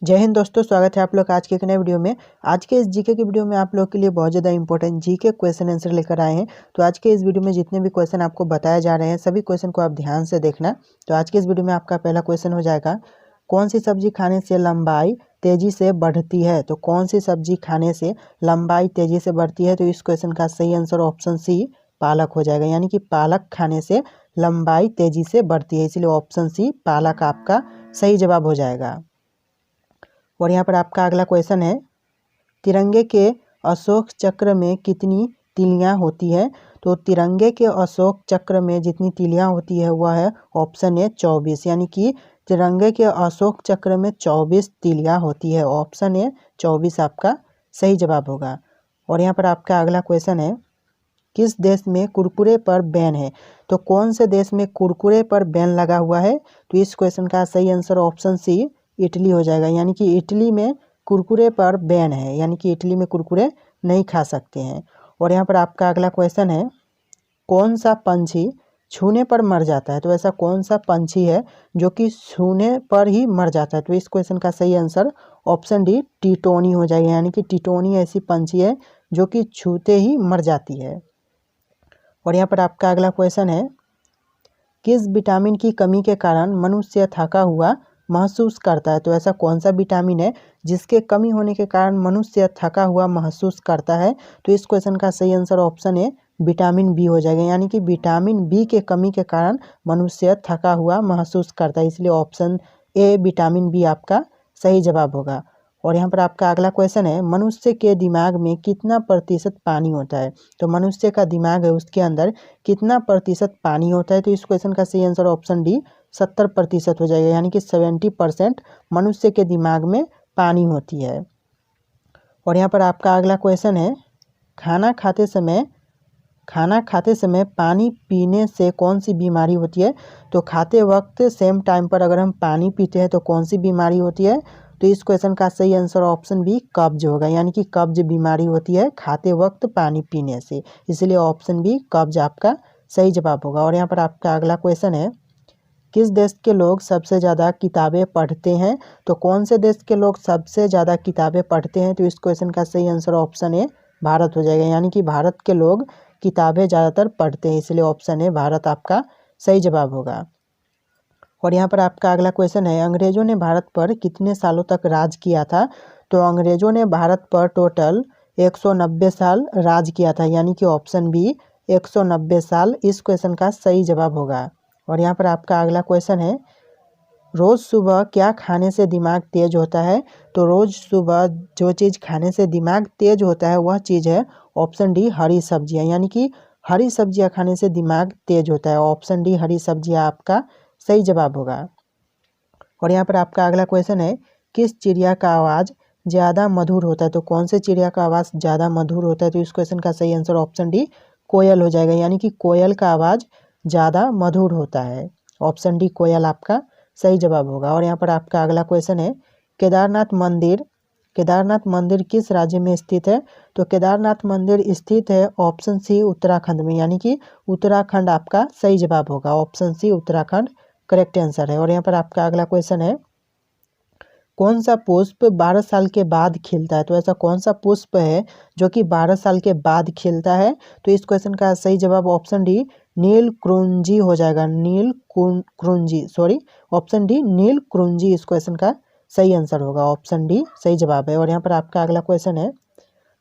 जय हिंद दोस्तों, स्वागत है आप लोग आज के एक नए वीडियो में। आज के इस जीके की वीडियो में आप लोग के लिए बहुत ज़्यादा इंपॉर्टेंट जीके क्वेश्चन आंसर लेकर आए हैं। तो आज के इस वीडियो में जितने भी क्वेश्चन आपको बताए जा रहे हैं सभी क्वेश्चन को आप ध्यान से देखना। तो आज के इस वीडियो में आपका पहला क्वेश्चन हो जाएगा, कौन सी सब्जी खाने से लंबाई तेजी से बढ़ती है। तो कौन सी सब्जी खाने से लंबाई तेजी से बढ़ती है। तो इस क्वेश्चन का सही आंसर ऑप्शन सी पालक हो जाएगा, यानी कि पालक खाने से लंबाई तेजी से बढ़ती है, इसलिए ऑप्शन सी पालक आपका सही जवाब हो जाएगा। और यहाँ पर आपका अगला क्वेश्चन है, तिरंगे के अशोक चक्र में कितनी तीलियाँ होती है। तो तिरंगे के अशोक चक्र में जितनी तीलियाँ होती है वह है ऑप्शन ए 24, यानी कि तिरंगे के अशोक चक्र में 24 तीलियाँ होती है। ऑप्शन ए 24 आपका सही जवाब होगा। और यहाँ पर आपका अगला क्वेश्चन है, किस देश में कुरकुरे पर बैन है। तो कौन से देश में कुरकुरे पर बैन लगा हुआ है। तो इस क्वेश्चन का सही आंसर ऑप्शन सी इटली हो जाएगा, यानी कि इटली में कुरकुरे पर बैन है, यानी कि इटली में कुरकुरे नहीं खा सकते हैं। और यहाँ पर आपका अगला क्वेश्चन है, कौन सा पंछी छूने पर मर जाता है। तो ऐसा कौन सा पंछी है जो कि छूने पर ही मर जाता है। तो इस क्वेश्चन का सही आंसर ऑप्शन डी टिटोनी हो जाएगा, यानी कि टिटोनी ऐसी पंछी है जो कि छूते ही मर जाती है। और यहाँ पर आपका अगला क्वेश्चन है, किस विटामिन की कमी के कारण मनुष्य थका हुआ महसूस करता है। तो ऐसा कौन सा विटामिन है जिसके कमी होने के कारण मनुष्य थका हुआ महसूस करता है। तो इस क्वेश्चन का सही आंसर ऑप्शन है विटामिन बी हो जाएगा, यानी कि विटामिन बी के कमी के कारण मनुष्य थका हुआ महसूस करता है, इसलिए ऑप्शन ए विटामिन बी आपका सही जवाब होगा। और यहाँ पर आपका अगला क्वेश्चन है, मनुष्य के दिमाग में कितना प्रतिशत पानी होता है। तो मनुष्य का दिमाग है उसके अंदर कितना प्रतिशत पानी होता है। तो इस क्वेश्चन का सही आंसर ऑप्शन डी 70% हो जाएगा, यानी कि 70% मनुष्य के दिमाग में पानी होती है। और यहाँ पर आपका अगला क्वेश्चन है, खाना खाते समय पानी पीने से कौन सी बीमारी होती है। तो खाते वक्त सेम टाइम पर अगर हम पानी पीते हैं तो कौन सी बीमारी होती है। तो इस क्वेश्चन का सही आंसर ऑप्शन बी कब्ज होगा, यानी कि कब्ज बीमारी होती है खाते वक्त पानी पीने से, इसलिए ऑप्शन बी कब्ज आपका सही जवाब होगा। और यहाँ पर आपका अगला क्वेश्चन है, किस देश के लोग सबसे ज़्यादा किताबें पढ़ते हैं। तो कौन से देश के लोग सबसे ज़्यादा किताबें पढ़ते हैं। तो इस क्वेश्चन का सही आंसर ऑप्शन ए भारत हो जाएगा, यानी कि भारत के लोग किताबें ज़्यादातर पढ़ते हैं, इसलिए ऑप्शन ए भारत आपका सही जवाब होगा। और यहाँ पर आपका अगला क्वेश्चन है, अंग्रेज़ों ने भारत पर कितने सालों तक राज किया था। तो अंग्रेज़ों ने भारत पर टोटल 190 साल राज किया था, यानी कि ऑप्शन बी 190 साल इस क्वेश्चन का सही जवाब होगा। और यहाँ पर आपका अगला क्वेश्चन है, रोज़ सुबह क्या खाने से दिमाग तेज होता है। तो रोज़ सुबह जो चीज़ खाने से दिमाग तेज होता है वह चीज़ है ऑप्शन डी हरी सब्जियाँ, यानी कि हरी सब्जियाँ खाने से दिमाग तेज होता है। ऑप्शन डी हरी सब्जियाँ आपका सही जवाब होगा। और यहाँ पर आपका अगला क्वेश्चन है, किस चिड़िया का आवाज़ ज़्यादा मधुर होता है। तो कौन से चिड़िया का आवाज़ ज़्यादा मधुर होता है। तो इस क्वेश्चन का सही आंसर ऑप्शन डी कोयल हो जाएगा, यानी कि कोयल का आवाज़ ज़्यादा मधुर होता है। ऑप्शन डी कोयल आपका सही जवाब होगा। और यहाँ पर आपका अगला क्वेश्चन है, केदारनाथ मंदिर किस राज्य में स्थित है। तो केदारनाथ मंदिर स्थित है ऑप्शन सी उत्तराखंड में, यानी कि उत्तराखंड आपका सही जवाब होगा। Option C Uttarakhand correct answer है। और यहाँ पर आपका अगला क्वेश्चन है, कौन सा पुष्प 12 साल के बाद खिलता है। तो ऐसा कौन सा पुष्प है जो कि 12 साल के बाद खिलता है। तो इस क्वेश्चन का सही जवाब ऑप्शन डी नील क्रुंजी हो जाएगा, ऑप्शन डी नील क्रुंजी इस क्वेश्चन का सही आंसर होगा। ऑप्शन डी सही जवाब है। और यहाँ पर आपका अगला क्वेश्चन है,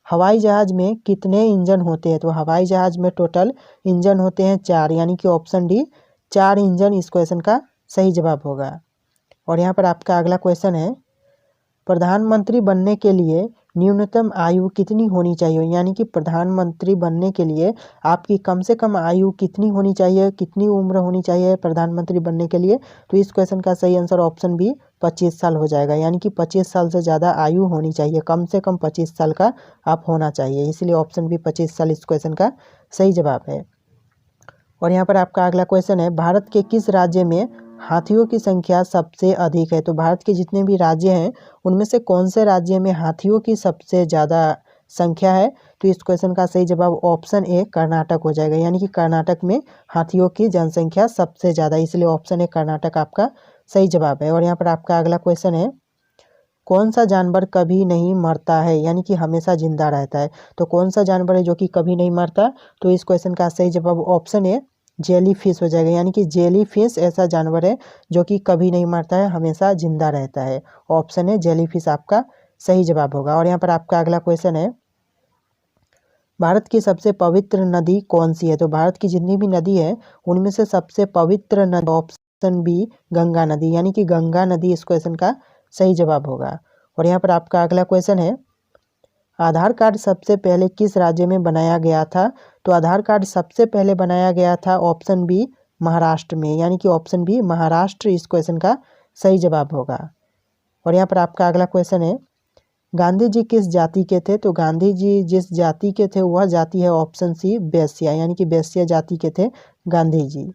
हवाई जहाज में कितने इंजन होते हैं। तो हवाई जहाज में टोटल इंजन होते हैं 4, यानी कि ऑप्शन डी 4 इंजन इस क्वेश्चन का सही जवाब होगा। और यहाँ पर आपका अगला क्वेश्चन है, प्रधानमंत्री बनने के लिए न्यूनतम आयु कितनी होनी चाहिए। यानी कि प्रधानमंत्री बनने के लिए आपकी कम से कम आयु कितनी होनी चाहिए, कितनी उम्र होनी चाहिए प्रधानमंत्री बनने के लिए। तो इस क्वेश्चन का सही आंसर ऑप्शन बी 25 साल हो जाएगा, यानी कि 25 साल से ज़्यादा आयु होनी चाहिए, कम से कम 25 साल का आप होना चाहिए, इसलिए ऑप्शन बी 25 साल इस क्वेश्चन का सही जवाब है। और यहाँ पर आपका अगला क्वेश्चन है, भारत के किस राज्य में हाथियों की संख्या सबसे अधिक है। तो भारत के जितने भी राज्य हैं उनमें से कौन से राज्य में हाथियों की सबसे ज़्यादा संख्या है। तो इस क्वेश्चन का सही जवाब ऑप्शन ए कर्नाटक हो जाएगा, यानी कि कर्नाटक में हाथियों की जनसंख्या सबसे ज़्यादा, इसलिए ऑप्शन ए कर्नाटक आपका सही जवाब है। और यहाँ पर आपका अगला क्वेश्चन है, कौन सा जानवर कभी नहीं मरता है यानी कि हमेशा जिंदा रहता है। तो कौन सा जानवर है जो कि कभी नहीं मरता? तो इस क्वेश्चन का सही जवाब ऑप्शन ए जेली फिश हो जाएगा, यानी कि जेली फिश ऐसा जानवर है जो कि कभी नहीं मरता है, हमेशा जिंदा रहता है। ऑप्शन ए जेली फिश आपका सही जवाब होगा। और यहाँ पर आपका अगला क्वेश्चन है, भारत की सबसे पवित्र नदी कौन सी है? तो भारत की जितनी भी नदी है उनमें से सबसे पवित्र नदी ऑप्शन बी गंगा नदी, यानी कि गंगा नदी इस क्वेश्चन का सही जवाब होगा। और यहाँ पर आपका अगला क्वेश्चन है, आधार कार्ड सबसे पहले किस राज्य में बनाया गया था? तो आधार कार्ड सबसे पहले बनाया गया था ऑप्शन बी महाराष्ट्र में, यानी कि ऑप्शन बी महाराष्ट्र इस क्वेश्चन का सही जवाब होगा। और यहाँ पर आपका अगला क्वेश्चन है, गांधी जी किस जाति के थे? तो गांधी जी जिस जाति के थे वह जाति है ऑप्शन सी वैश्या, यानी कि वैश्य जाति के थे गांधी जी।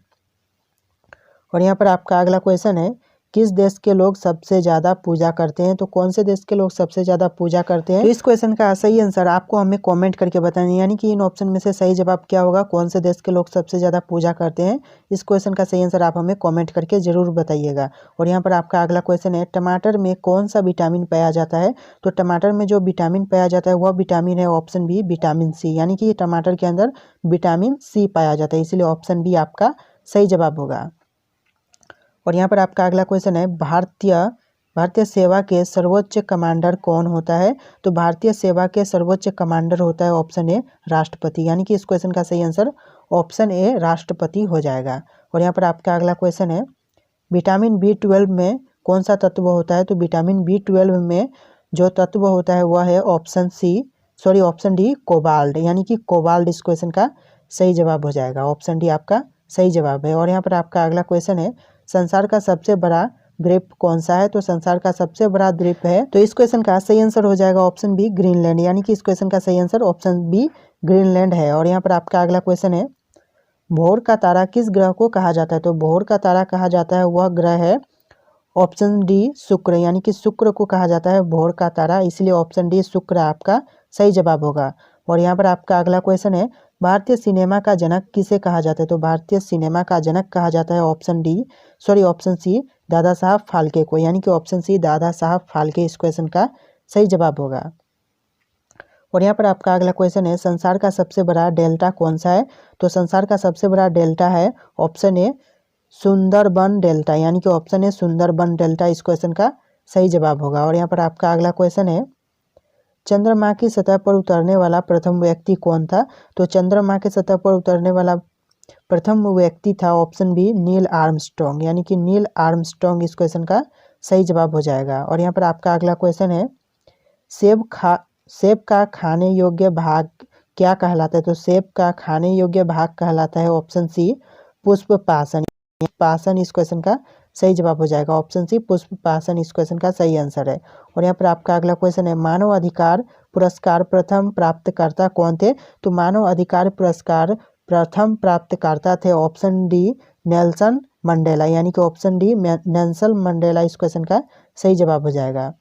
और यहाँ पर आपका अगला क्वेश्चन है, किस देश के लोग सबसे ज़्यादा पूजा करते हैं? तो कौन से देश के लोग सबसे ज़्यादा पूजा करते हैं? तो इस क्वेश्चन का सही आंसर आपको हमें कमेंट करके बताना है, यानी कि इन ऑप्शन में से सही जवाब क्या होगा, कौन से देश के लोग सबसे ज़्यादा पूजा करते हैं? इस क्वेश्चन का सही आंसर आप हमें कमेंट करके ज़रूर बताइएगा। और यहाँ पर आपका अगला क्वेश्चन है, टमाटर में कौन सा विटामिन पाया जाता है? तो टमाटर में जो विटामिन पाया जाता है वह विटामिन है ऑप्शन बी विटामिन सी, यानी कि टमाटर के अंदर विटामिन सी पाया जाता है, इसलिए ऑप्शन बी आपका सही जवाब होगा। और यहाँ पर आपका अगला क्वेश्चन है, भारतीय सेवा के सर्वोच्च कमांडर कौन होता है? तो भारतीय सेवा के सर्वोच्च कमांडर होता है ऑप्शन ए राष्ट्रपति, यानी कि इस क्वेश्चन का सही आंसर ऑप्शन ए राष्ट्रपति हो जाएगा। और यहाँ पर आपका अगला क्वेश्चन है, विटामिन B12 में कौन सा तत्व होता है? तो विटामिन B12 में जो तत्व होता है वह है ऑप्शन डी कोबाल्ट, यानी कि कोबाल्ट इस क्वेश्चन का सही जवाब हो जाएगा। ऑप्शन डी आपका सही जवाब है। और यहाँ पर आपका अगला क्वेश्चन है, संसार का सबसे बड़ा द्वीप कौन सा है? तो संसार का सबसे बड़ा द्वीप है, तो इस क्वेश्चन का सही आंसर हो जाएगा ऑप्शन बी ग्रीनलैंड, यानी कि इस क्वेश्चन का सही आंसर ऑप्शन बी ग्रीनलैंड है। और यहाँ पर आपका अगला क्वेश्चन है, भोर का तारा किस ग्रह को कहा जाता है? तो भोर का तारा कहा जाता है वह ग्रह है ऑप्शन डी शुक्र, यानी कि शुक्र को कहा जाता है भोर का तारा, इसलिए ऑप्शन डी शुक्र आपका सही जवाब होगा। और यहाँ पर आपका अगला क्वेश्चन है, भारतीय सिनेमा का जनक किसे कहा जाता है? तो भारतीय सिनेमा का जनक कहा जाता है ऑप्शन सी दादा साहब फाल्के को, यानी कि ऑप्शन सी दादा साहब फाल्के इस क्वेश्चन का सही जवाब होगा। और यहाँ पर आपका अगला क्वेश्चन है, संसार का सबसे बड़ा डेल्टा कौन सा है? तो संसार का सबसे बड़ा डेल्टा है ऑप्शन ए सुंदरबन डेल्टा, यानी कि ऑप्शन ए सुंदरबन डेल्टा इस क्वेश्चन का सही जवाब होगा। और यहाँ पर आपका अगला क्वेश्चन है, चंद्रमा की सतह पर उतरने वाला प्रथम व्यक्ति कौन था? तो चंद्रमा की सतह पर उतरने वाला प्रथम व्यक्ति था ऑप्शन बी नील आर्मस्ट्रॉन्ग, यानी कि नील आर्मस्ट्रॉन्ग इस क्वेश्चन का सही जवाब हो जाएगा। और यहाँ पर आपका अगला क्वेश्चन है, सेब का खाने योग्य भाग क्या कहलाता है? तो सेब का खाने योग्य भाग कहलाता है ऑप्शन सी पुष्प पासन इस क्वेश्चन का सही जवाब हो जाएगा। ऑप्शन सी पुष्प पासन इस क्वेश्चन का सही आंसर है। और यहाँ पर आपका अगला क्वेश्चन है, मानव अधिकार पुरस्कार प्रथम प्राप्तकर्ता कौन थे? तो मानव अधिकार पुरस्कार प्रथम प्राप्तकर्ता थे ऑप्शन डी नेल्सन मंडेला, यानी कि ऑप्शन डी नेल्सन मंडेला इस क्वेश्चन का सही जवाब हो जाएगा।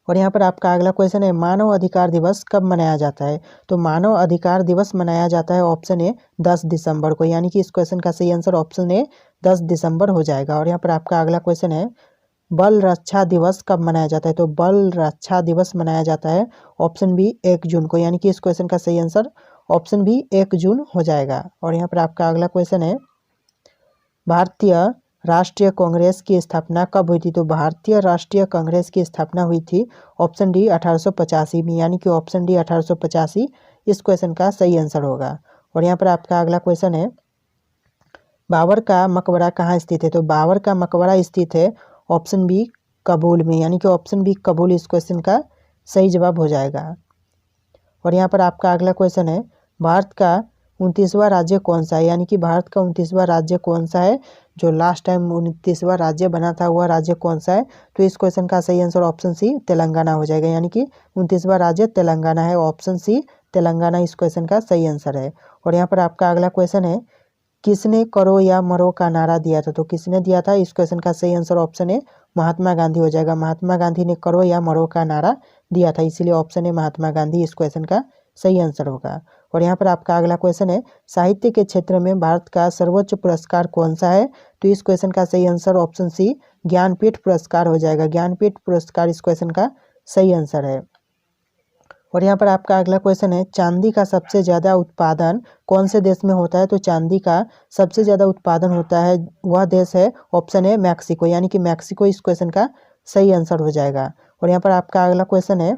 और यहाँ पर आपका अगला क्वेश्चन है, मानव अधिकार दिवस कब मनाया जाता है? तो मानव अधिकार दिवस मनाया जाता है ऑप्शन ए 10 दिसंबर को, यानी कि इस क्वेश्चन का सही आंसर ऑप्शन ए 10 दिसंबर हो जाएगा। और यहाँ पर आपका अगला क्वेश्चन है, बल रक्षा दिवस कब मनाया जाता है? तो बल रक्षा दिवस मनाया जाता है ऑप्शन बी 1 जून को, यानी कि इस क्वेश्चन का सही आंसर ऑप्शन बी 1 जून हो जाएगा। और यहाँ पर आपका अगला क्वेश्चन है, भारतीय राष्ट्रीय कांग्रेस की स्थापना कब हुई थी? तो भारतीय राष्ट्रीय कांग्रेस की स्थापना हुई थी ऑप्शन डी 1885 में, यानी कि ऑप्शन डी 1885 इस क्वेश्चन का सही आंसर होगा। और यहाँ पर आपका अगला क्वेश्चन है, बाबर का मकबरा कहाँ स्थित है? तो बाबर का मकबरा स्थित है ऑप्शन बी काबुल में, यानी कि ऑप्शन बी काबुल इस क्वेश्चन का सही जवाब हो जाएगा। और यहाँ पर आपका अगला क्वेश्चन है, भारत का 29वां राज्य कौन सा है? यानी कि भारत का 29वां राज्य कौन सा है? जो लास्ट टाइम 29वां राज्य बना था वह राज्य कौन सा है? तो इस क्वेश्चन का सही आंसर ऑप्शन सी तेलंगाना हो जाएगा, यानी कि 29वां राज्य तेलंगाना है, ऑप्शन सी तेलंगाना इस क्वेश्चन का सही आंसर है। और यहाँ पर आपका अगला क्वेश्चन है, किसने करो या मरो का नारा दिया था? तो किसने दिया था? इस क्वेश्चन का सही आंसर ऑप्शन ए महात्मा गांधी हो जाएगा। महात्मा गांधी ने करो या मरो का नारा दिया था, इसीलिए ऑप्शन ए महात्मा गांधी इस क्वेश्चन का सही आंसर होगा। और यहाँ पर आपका अगला क्वेश्चन है, साहित्य के क्षेत्र में भारत का सर्वोच्च पुरस्कार कौन सा है? तो इस क्वेश्चन का सही आंसर ऑप्शन सी ज्ञानपीठ पुरस्कार हो जाएगा। ज्ञानपीठ पुरस्कार इस क्वेश्चन का सही आंसर है। और यहाँ पर आपका अगला क्वेश्चन है, चांदी का सबसे ज़्यादा उत्पादन कौन से देश में होता है? तो चांदी का सबसे ज़्यादा उत्पादन होता है, वह देश है ऑप्शन है मैक्सिको, यानी कि मैक्सिको इस क्वेश्चन का सही आंसर हो जाएगा। और यहाँ पर आपका अगला क्वेश्चन है,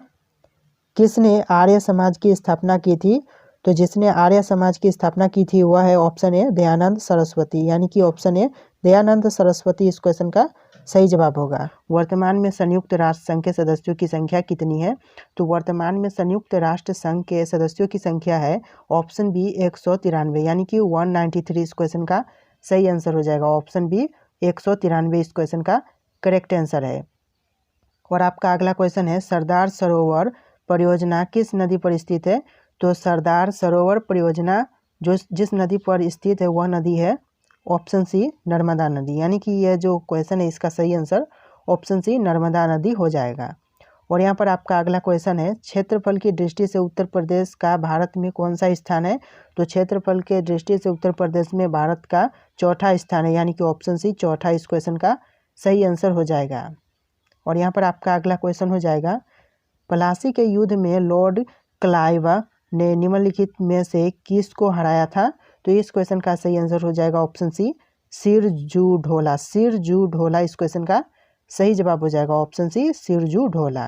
किसने आर्य समाज की स्थापना की थी? तो जिसने आर्य समाज की स्थापना की थी वह है ऑप्शन है दयानंद सरस्वती, यानी कि ऑप्शन है दयानंद सरस्वती इस क्वेश्चन का सही जवाब होगा। वर्तमान में संयुक्त राष्ट्र संघ के सदस्यों की संख्या कितनी है? तो वर्तमान में संयुक्त राष्ट्र संघ के सदस्यों की संख्या है ऑप्शन बी 193, यानी कि 193 इस क्वेश्चन का सही आंसर हो जाएगा। ऑप्शन बी 193 इस क्वेश्चन का करेक्ट आंसर है। और आपका अगला क्वेश्चन है, सरदार सरोवर परियोजना किस नदी पर स्थित है? तो सरदार सरोवर परियोजना जो जिस नदी पर स्थित है वह नदी है ऑप्शन सी नर्मदा नदी, यानी कि यह जो क्वेश्चन है इसका सही आंसर ऑप्शन सी नर्मदा नदी हो जाएगा। और यहाँ पर आपका अगला क्वेश्चन है, क्षेत्रफल की दृष्टि से उत्तर प्रदेश का भारत में कौन सा स्थान है? तो क्षेत्रफल के दृष्टि से उत्तर प्रदेश में भारत का चौथा स्थान है, यानी कि ऑप्शन सी चौथा इस क्वेश्चन का सही आंसर हो जाएगा। और यहाँ पर आपका अगला क्वेश्चन हो जाएगा, प्लासी के युद्ध में लॉर्ड क्लाइव ने निम्नलिखित में से किसको हराया था? तो इस क्वेश्चन का सही आंसर हो जाएगा ऑप्शन सी सिरजू ढोला। सिरजू ढोला इस क्वेश्चन का सही जवाब हो जाएगा, ऑप्शन सी सिरजू ढोला।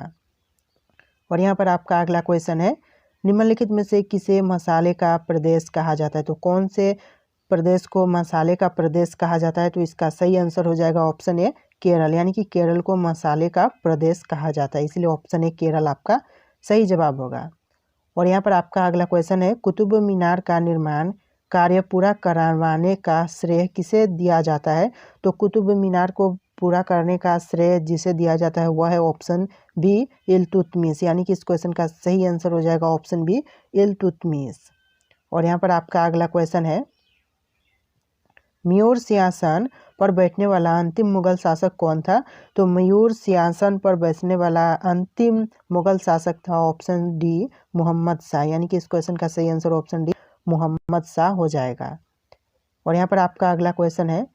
और यहाँ पर आपका अगला क्वेश्चन है, निम्नलिखित में से किसे मसाले का प्रदेश कहा जाता है? तो कौन से प्रदेश को मसाले का प्रदेश कहा जाता है? तो इसका सही आंसर हो जाएगा ऑप्शन ए केरल, यानी कि केरल को मसाले का प्रदेश कहा जाता है, इसलिए ऑप्शन ए केरल आपका सही जवाब होगा। और यहाँ पर आपका अगला क्वेश्चन है, कुतुब मीनार का निर्माण कार्य पूरा करवाने का श्रेय किसे दिया जाता है? तो कुतुब मीनार को पूरा करने का श्रेय जिसे दिया जाता है वह है ऑप्शन बी इल्तुतमिश, यानी कि इस क्वेश्चन का सही आंसर हो जाएगा ऑप्शन बी इल्तुतमिश। और यहाँ पर आपका अगला क्वेश्चन है, मयूर सिंहासन पर बैठने वाला अंतिम मुगल शासक कौन था? तो मयूर सिंहासन पर बैठने वाला अंतिम मुगल शासक था ऑप्शन डी मोहम्मद शाह, यानी कि इस क्वेश्चन का सही answer option D Mohammad Shah हो जाएगा। और यहाँ पर आपका अगला क्वेश्चन है,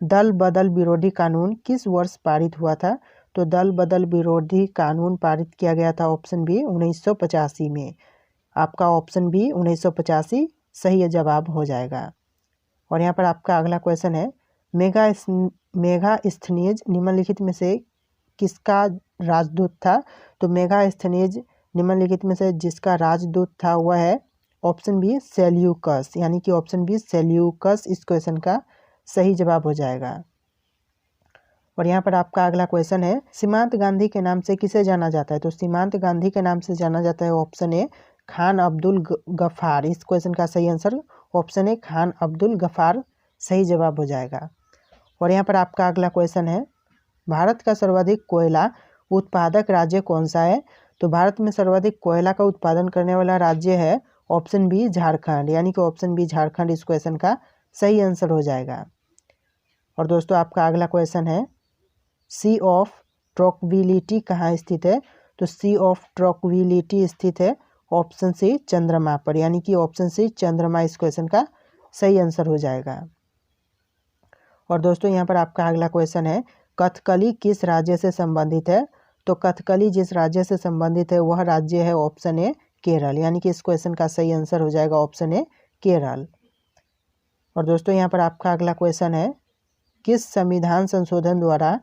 दल बदल विरोधी कानून किस वर्ष पारित हुआ था? तो दल बदल विरोधी कानून पारित किया गया था ऑप्शन बी 1985 में, आपका ऑप्शन बी 1985 सही जवाब हो जाएगा। और यहाँ पर आपका अगला क्वेश्चन है, मेगास्थनीज निम्नलिखित में से किसका राजदूत था? तो मेगास्थनीज निम्नलिखित में से जिसका राजदूत था वह है ऑप्शन बी सेल्यूकस, यानी कि ऑप्शन बी सेल्यूकस इस क्वेश्चन का सही जवाब हो जाएगा। और यहाँ पर आपका अगला क्वेश्चन है, सीमांत गांधी के नाम से किसे जाना जाता है? तो सीमांत गांधी के नाम से जाना जाता है ऑप्शन ए खान अब्दुल गफ्फार, इस क्वेश्चन का सही answer option A Khan Abdul Gaffar सही जवाब हो जाएगा। और यहाँ पर आपका अगला क्वेश्चन है, भारत का सर्वाधिक कोयला उत्पादक राज्य कौन सा है? तो भारत में सर्वाधिक कोयला का उत्पादन करने वाला राज्य है ऑप्शन बी झारखंड, यानी कि ऑप्शन बी झारखंड इस क्वेश्चन का सही आंसर हो जाएगा। और दोस्तों आपका अगला क्वेश्चन है, सी ऑफ ट्रॉक्विलिटी कहाँ स्थित है? तो सी ऑफ ट्रॉक्विलिटी स्थित है ऑप्शन सी चंद्रमा पर, यानी कि ऑप्शन सी चंद्रमा इस क्वेश्चन का सही आंसर हो जाएगा। और दोस्तों यहाँ पर आपका अगला क्वेश्चन है, कथकली किस राज्य से संबंधित है? तो कथकली जिस राज्य से संबंधित है वह राज्य है ऑप्शन ए केरल, यानी कि इस क्वेश्चन का सही आंसर हो जाएगा ऑप्शन ए केरल। और दोस्तों यहाँ पर आपका अगला क्वेश्चन है, किस संविधान संशोधन द्वारा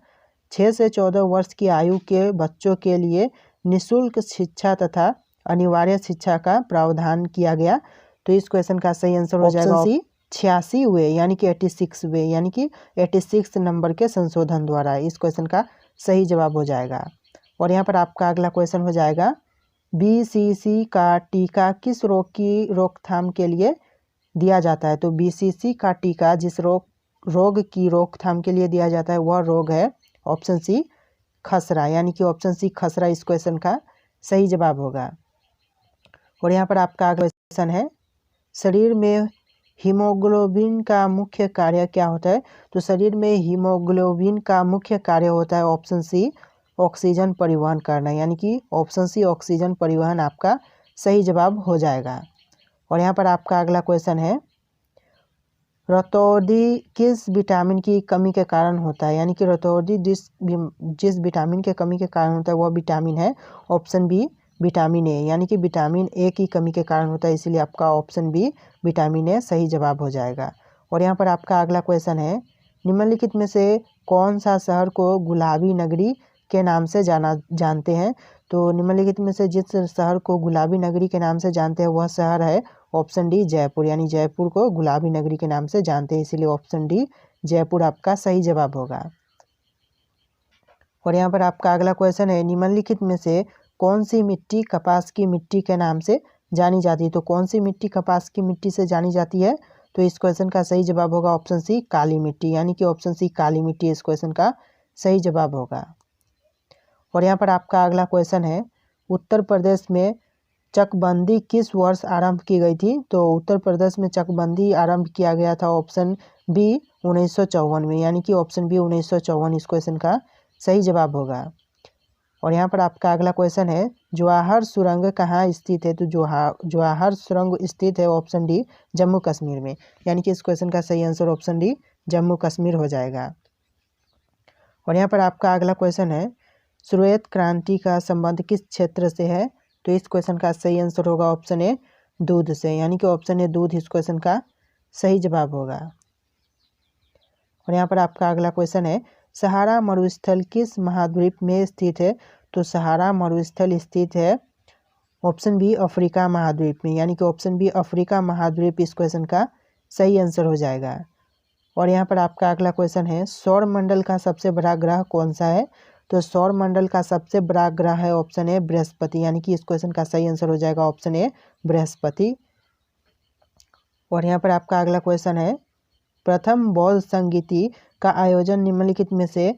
6 से 14 वर्ष की आयु के बच्चों के लिए निःशुल्क शिक्षा तथा अनिवार्य शिक्षा का प्रावधान किया गया? तो इस क्वेश्चन का सही आंसर हो जाएगा 86वें, यानी कि 86वें, यानी कि 86 नंबर के संशोधन द्वारा, इस क्वेश्चन का सही जवाब हो जाएगा। और यहाँ पर आपका अगला क्वेश्चन हो जाएगा, BCC का टीका किस रोग की रोकथाम के लिए दिया जाता है? तो BCC का टीका जिस रोग की रोकथाम के लिए दिया जाता है वह रोग है ऑप्शन सी खसरा, यानी कि ऑप्शन सी खसरा इस क्वेश्चन का सही जवाब होगा। और यहाँ पर आपका अगला क्वेश्चन है, शरीर में हीमोग्लोबिन का मुख्य कार्य क्या होता है? तो शरीर में हीमोग्लोबिन का मुख्य कार्य होता है ऑप्शन सी ऑक्सीजन परिवहन करना, यानी कि ऑप्शन सी ऑक्सीजन परिवहन आपका सही जवाब हो जाएगा। और यहाँ पर आपका अगला क्वेश्चन है, रतौंधी किस विटामिन की कमी के कारण होता है, यानी कि रतौंधी जिस विटामिन के कमी के कारण होता है वह विटामिन है ऑप्शन बी विटामिन ए, यानी कि विटामिन ए की कमी के कारण होता है, इसीलिए आपका ऑप्शन बी विटामिन ए सही जवाब हो जाएगा। और यहाँ पर आपका अगला क्वेश्चन है, निम्नलिखित में से कौन सा शहर को गुलाबी नगरी के नाम से जानते हैं। तो निम्नलिखित में से जिस शहर को गुलाबी नगरी के नाम से जानते हैं वह शहर है ऑप्शन डी जयपुर, यानी जयपुर को गुलाबी नगरी के नाम से जानते हैं, इसीलिए ऑप्शन डी जयपुर आपका सही जवाब होगा। और यहाँ पर आपका अगला क्वेश्चन है, निम्नलिखित में से कौन सी मिट्टी कपास की मिट्टी के नाम से जानी जाती है। तो कौन सी मिट्टी कपास की मिट्टी से जानी जाती है, तो इस क्वेश्चन का सही जवाब होगा ऑप्शन सी काली मिट्टी, यानी कि ऑप्शन सी काली मिट्टी इस क्वेश्चन का सही जवाब होगा। और यहाँ पर आपका अगला क्वेश्चन है, उत्तर प्रदेश में चकबंदी किस वर्ष आरंभ की गई थी। तो उत्तर प्रदेश में चकबंदी आरंभ किया गया था ऑप्शन बी 1954 में, यानी कि ऑप्शन बी 1954 इस क्वेश्चन का सही जवाब होगा। और यहाँ पर आपका अगला क्वेश्चन है, जवाहर सुरंग कहाँ स्थित है। तो जवाहर सुरंग स्थित है ऑप्शन डी जम्मू कश्मीर में, यानी कि इस क्वेश्चन का सही answer option D Jammu Kashmir हो जाएगा। और यहाँ पर आपका अगला क्वेश्चन है, श्वेत क्रांति का संबंध किस क्षेत्र से है। तो इस क्वेश्चन का सही आंसर होगा ऑप्शन ए दूध से, यानी कि ऑप्शन ए दूध इस क्वेश्चन का सही जवाब होगा। और यहाँ पर आपका अगला क्वेश्चन है, सहारा मरुस्थल किस महाद्वीप में स्थित है। तो सहारा मरुस्थल स्थित है ऑप्शन बी अफ्रीका महाद्वीप में, यानी कि ऑप्शन बी अफ्रीका महाद्वीप इस क्वेश्चन का सही आंसर हो जाएगा। और यहाँ पर आपका अगला क्वेश्चन है, सौर मंडल का सबसे बड़ा ग्रह कौन सा है। तो सौर मंडल का सबसे बड़ा ग्रह है ऑप्शन ए बृहस्पति, यानी कि इस क्वेश्चन का सही आंसर हो जाएगा ऑप्शन ए बृहस्पति। और यहाँ पर आपका अगला क्वेश्चन है, प्रथम बौद्ध संगीति का आयोजन निम्नलिखित में से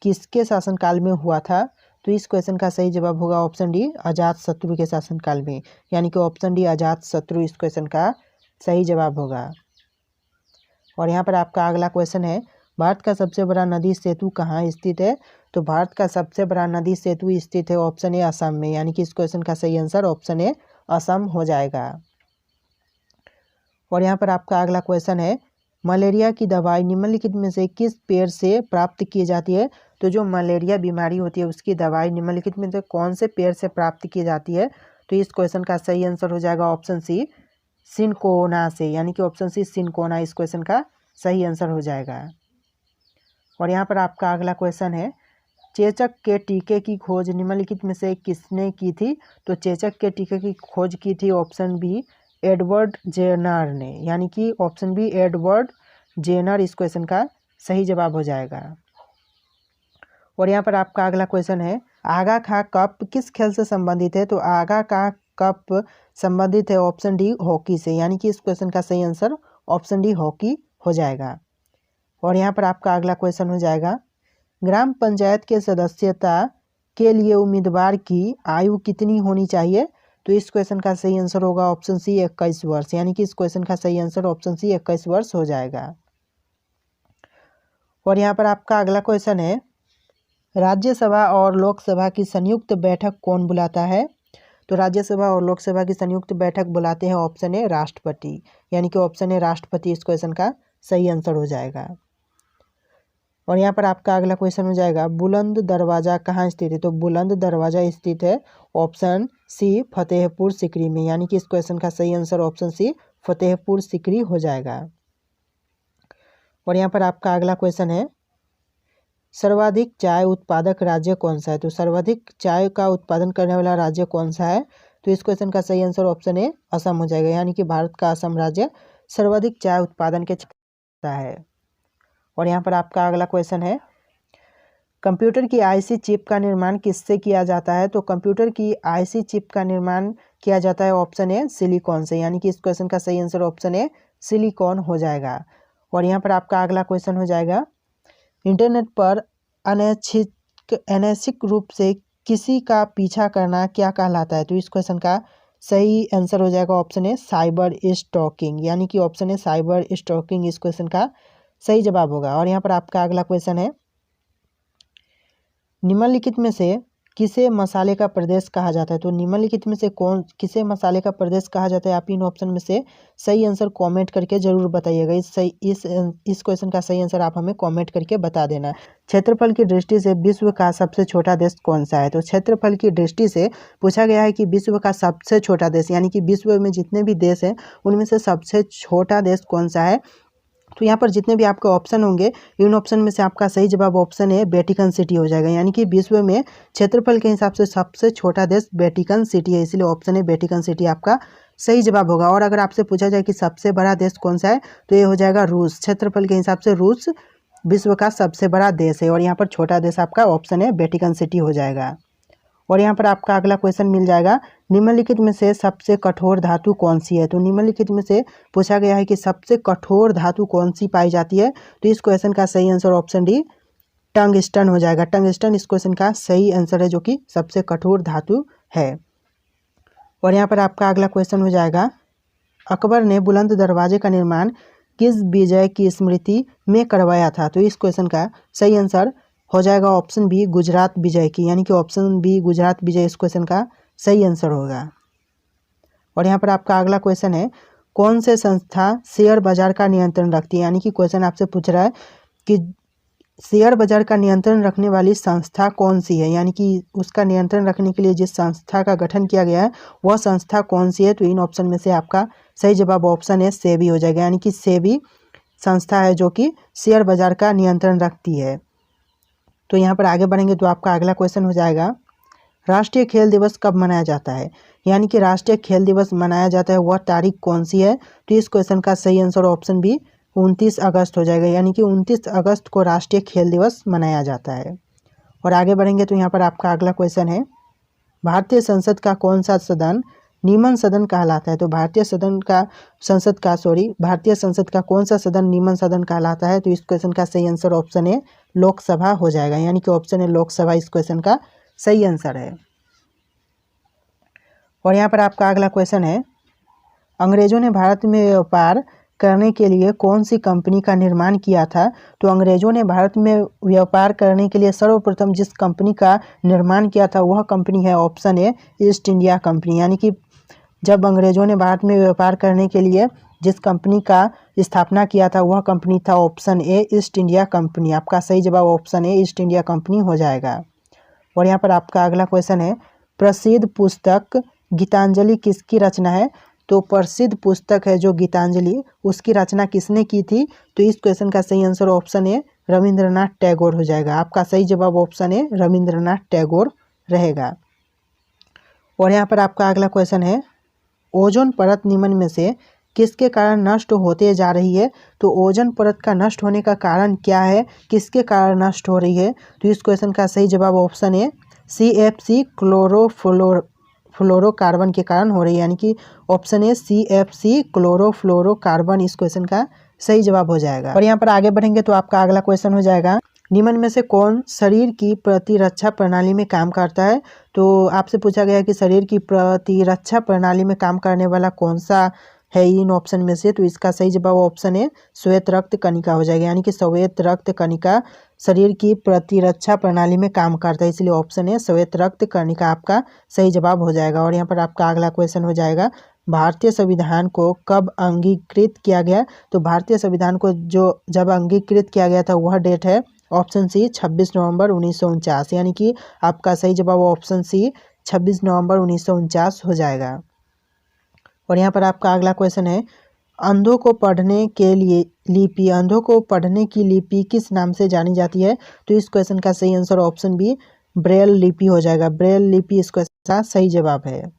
किसके शासनकाल में हुआ था। तो इस क्वेश्चन का सही जवाब होगा ऑप्शन डी अजातशत्रु के शासनकाल में, यानी कि ऑप्शन डी अजातशत्रु इस क्वेश्चन का सही जवाब होगा। और यहाँ पर आपका अगला क्वेश्चन है, भारत का सबसे बड़ा नदी सेतु कहाँ स्थित है। तो भारत का सबसे बड़ा नदी सेतु स्थित है ऑप्शन ए असम में, यानी कि इस क्वेश्चन का सही आंसर ऑप्शन ए असम हो जाएगा। और यहाँ पर आपका अगला क्वेश्चन है, मलेरिया की दवाई निम्नलिखित में से किस पेड़ से प्राप्त की जाती है। तो जो मलेरिया बीमारी होती है उसकी दवाई निम्नलिखित में से कौन से पेड़ से प्राप्त की जाती है। तो इस क्वेश्चन का सही आंसर हो जाएगा ऑप्शन सी सिनकोना से, यानी कि ऑप्शन सी सिनकोना इस क्वेश्चन का सही आंसर हो जाएगा। और यहाँ पर आपका अगला क्वेश्चन है, चेचक के टीके की खोज निम्नलिखित में से किसने की थी। तो चेचक के टीके की खोज की थी ऑप्शन बी एडवर्ड जेनर ने, यानी कि ऑप्शन बी एडवर्ड जेनर इस क्वेश्चन का सही जवाब हो जाएगा। और यहाँ पर आपका अगला क्वेश्चन है, आगा खा कप किस खेल से संबंधित है। तो आगा का कप संबंधित है ऑप्शन डी हॉकी से, यानी कि इस क्वेश्चन का सही आंसर ऑप्शन डी हॉकी हो जाएगा। और यहाँ पर आपका अगला क्वेश्चन हो जाएगा, ग्राम पंचायत के सदस्यता के लिए उम्मीदवार की आयु कितनी होनी चाहिए। तो इस क्वेश्चन का सही आंसर होगा ऑप्शन सी 21 वर्ष, यानी कि इस क्वेश्चन का सही आंसर ऑप्शन सी 21 वर्ष हो जाएगा। और यहाँ पर आपका अगला क्वेश्चन है, राज्यसभा और लोकसभा की संयुक्त बैठक कौन बुलाता है। तो राज्यसभा और लोकसभा की संयुक्त बैठक बुलाते हैं ऑप्शन ए राष्ट्रपति, यानी कि ऑप्शन ए राष्ट्रपति इस क्वेश्चन का सही आंसर हो जाएगा। और यहाँ पर आपका अगला क्वेश्चन हो जाएगा, बुलंद दरवाज़ा कहाँ स्थित है। तो बुलंद दरवाज़ा स्थित है ऑप्शन सी फतेहपुर सिकरी में, यानी कि इस क्वेश्चन का सही answer option C Fatehpur Sikri हो जाएगा। और यहाँ पर आपका अगला क्वेश्चन है, सर्वाधिक चाय उत्पादक राज्य कौन सा है। तो सर्वाधिक चाय का उत्पादन करने वाला राज्य कौन सा है। तो इस क्वेश्चन का सही आंसर ऑप्शन ए असम हो जाएगा, यानी कि भारत का असम राज्य सर्वाधिक चाय उत्पादन के क्षेत्र है। और यहाँ पर आपका अगला क्वेश्चन है, कंप्यूटर की आईसी चिप का निर्माण किससे किया जाता है। तो कंप्यूटर की आईसी चिप का निर्माण किया जाता है ऑप्शन ए सिलिकॉन से, यानी कि इस क्वेश्चन का सही आंसर ऑप्शन ए सिलिकॉन हो जाएगा। और यहाँ पर आपका अगला क्वेश्चन हो जाएगा, इंटरनेट पर अनैच्छिक रूप से किसी का पीछा करना क्या कहलाता है। तो इस क्वेश्चन का सही आंसर हो जाएगा ऑप्शन ए साइबर स्टॉकिंग, यानी कि ऑप्शन ए साइबर स्टॉकिंग इस क्वेश्चन का सही जवाब होगा। और यहाँ पर आपका अगला क्वेश्चन है, निम्नलिखित में से किसे मसाले का प्रदेश कहा जाता है? तो निम्नलिखित में से किसे मसाले का प्रदेश कहा जाता है? आप इन ऑप्शन में से सही आंसर कमेंट करके जरूर बताइएगा। इस क्वेश्चन का सही आंसर आप हमें कमेंट करके बता देना। क्षेत्रफल की दृष्टि से विश्व का सबसे छोटा देश कौन सा है? तो क्षेत्रफल की दृष्टि से पूछा गया है कि विश्व का सबसे छोटा देश, यानी कि विश्व में जितने भी देश हैं उनमें से सबसे छोटा देश कौन सा है? तो यहाँ पर जितने भी आपके ऑप्शन होंगे, इन ऑप्शन में से आपका सही जवाब ऑप्शन है वेटिकन सिटी हो जाएगा। यानी कि विश्व में क्षेत्रफल के हिसाब से सबसे छोटा देश वेटिकन सिटी है, इसलिए ऑप्शन है वेटिकन सिटी आपका सही जवाब होगा। और अगर आपसे पूछा जाए कि सबसे बड़ा देश कौन सा है, तो ये हो जाएगा रूस। क्षेत्रफल के हिसाब से रूस विश्व का सबसे बड़ा देश है, और यहाँ पर छोटा देश आपका ऑप्शन है वेटिकन सिटी हो जाएगा। और यहाँ पर आपका अगला क्वेश्चन मिल जाएगा, निम्नलिखित में से सबसे कठोर धातु कौन सी है? तो निम्नलिखित में से पूछा गया है कि सबसे कठोर धातु कौन सी पाई जाती है? तो इस क्वेश्चन का सही आंसर ऑप्शन डी टंगस्टन हो जाएगा। टंगस्टन इस क्वेश्चन का सही आंसर है, जो कि सबसे कठोर धातु है। और यहाँ पर आपका अगला क्वेश्चन हो जाएगा, अकबर ने बुलंद दरवाजे का निर्माण किस विजय की स्मृति में करवाया था? तो इस क्वेश्चन का सही आंसर हो जाएगा ऑप्शन बी गुजरात विजय की, यानी कि ऑप्शन बी गुजरात विजय इस क्वेश्चन का सही आंसर होगा। और यहाँ पर आपका अगला क्वेश्चन है, कौन से संस्था शेयर बाजार का नियंत्रण रखती है? यानी कि क्वेश्चन आपसे पूछ रहा है कि शेयर बाजार का नियंत्रण रखने वाली संस्था कौन सी है, यानी कि उसका नियंत्रण रखने के लिए जिस संस्था का गठन किया गया है वह संस्था कौन सी है? तो इन ऑप्शन में से आपका सही जवाब ऑप्शन है सेबी हो जाएगा। यानी कि सेबी संस्था है जो कि शेयर बाजार का नियंत्रण रखती है। तो यहाँ पर आगे बढ़ेंगे तो आपका अगला क्वेश्चन हो जाएगा, राष्ट्रीय खेल दिवस कब मनाया जाता है? यानी कि राष्ट्रीय खेल दिवस मनाया जाता है वह तारीख कौन सी है? तो इस क्वेश्चन का सही आंसर ऑप्शन बी 29 अगस्त हो जाएगा। यानी कि 29 अगस्त को राष्ट्रीय खेल दिवस मनाया जाता है। और आगे बढ़ेंगे तो यहाँ पर आपका अगला क्वेश्चन है, भारतीय संसद का कौन सा सदन निम्न सदन कहलाता है? तो भारतीय संसद का कौन सा सदन निम्न सदन कहलाता है? तो इस क्वेश्चन का सही आंसर ऑप्शन है लोकसभा हो जाएगा। यानी कि ऑप्शन है लोकसभा इस क्वेश्चन का सही आंसर है। और यहाँ पर आपका अगला क्वेश्चन है, अंग्रेजों ने भारत में व्यापार करने के लिए कौन सी कंपनी का निर्माण किया था? तो अंग्रेजों ने भारत में व्यापार करने के लिए सर्वप्रथम जिस कंपनी का निर्माण किया था वह कंपनी है ऑप्शन ए ईस्ट इंडिया कंपनी। यानी कि जब अंग्रेजों ने भारत में व्यापार करने के लिए जिस कंपनी का स्थापना किया था वह कंपनी था option A east India company. आपका सही जवाब option A east India company हो जाएगा। और यहाँ पर आपका अगला क्वेश्चन है, प्रसिद्ध पुस्तक गीतांजलि किसकी रचना है? तो प्रसिद्ध पुस्तक है जो गीतांजलि, उसकी रचना किसने की थी? तो इस क्वेश्चन का सही आंसर ऑप्शन है रविंद्रनाथ टैगोर हो जाएगा। आपका सही जवाब ऑप्शन है रविंद्रनाथ टैगोर रहेगा। और यहाँ पर आपका अगला क्वेश्चन है, ओजोन परत निम्न में से किसके कारण नष्ट होते जा रही है? तो ओजोन परत का नष्ट होने का कारण क्या है, किसके कारण नष्ट हो रही है? तो इस क्वेश्चन का सही जवाब ऑप्शन है CFC क्लोरोफ्लोरोकार्बन के कारण हो रही है। यानी कि ऑप्शन है CFC क्लोरोफ्लोरोकार्बन इस क्वेश्चन का सही जवाब हो जाएगा। और यहाँ पर आगे बढ़ेंगे तो आपका अगला क्वेश्चन हो जाएगा, निम्न में से कौन शरीर की प्रतिरक्षा प्रणाली में काम करता है? तो आपसे पूछा गया है कि शरीर की प्रतिरक्षा प्रणाली में काम करने वाला कौन सा है इन ऑप्शन में से? तो इसका सही जवाब ऑप्शन है श्वेत रक्त कणिका हो जाएगा। यानी कि श्वेत रक्त कणिका शरीर की प्रतिरक्षा प्रणाली में काम करता है, इसलिए ऑप्शन है श्वेत रक्त कणिका आपका सही जवाब हो जाएगा। और यहाँ पर आपका अगला क्वेश्चन हो जाएगा, भारतीय संविधान को कब अंगीकृत किया गया? तो भारतीय संविधान को जब अंगीकृत किया गया था वह डेट है ऑप्शन सी 26 नवंबर 1949। यानी कि आपका सही जवाब ऑप्शन सी 26 नवंबर 1949 हो जाएगा। और यहाँ पर आपका अगला क्वेश्चन है, अंधों को पढ़ने के लिए लिपि, अंधों को पढ़ने की लिपि किस नाम से जानी जाती है? तो इस क्वेश्चन का सही आंसर ऑप्शन बी ब्रेल लिपि हो जाएगा। ब्रेल लिपि इस क्वेश्चन का सही जवाब है।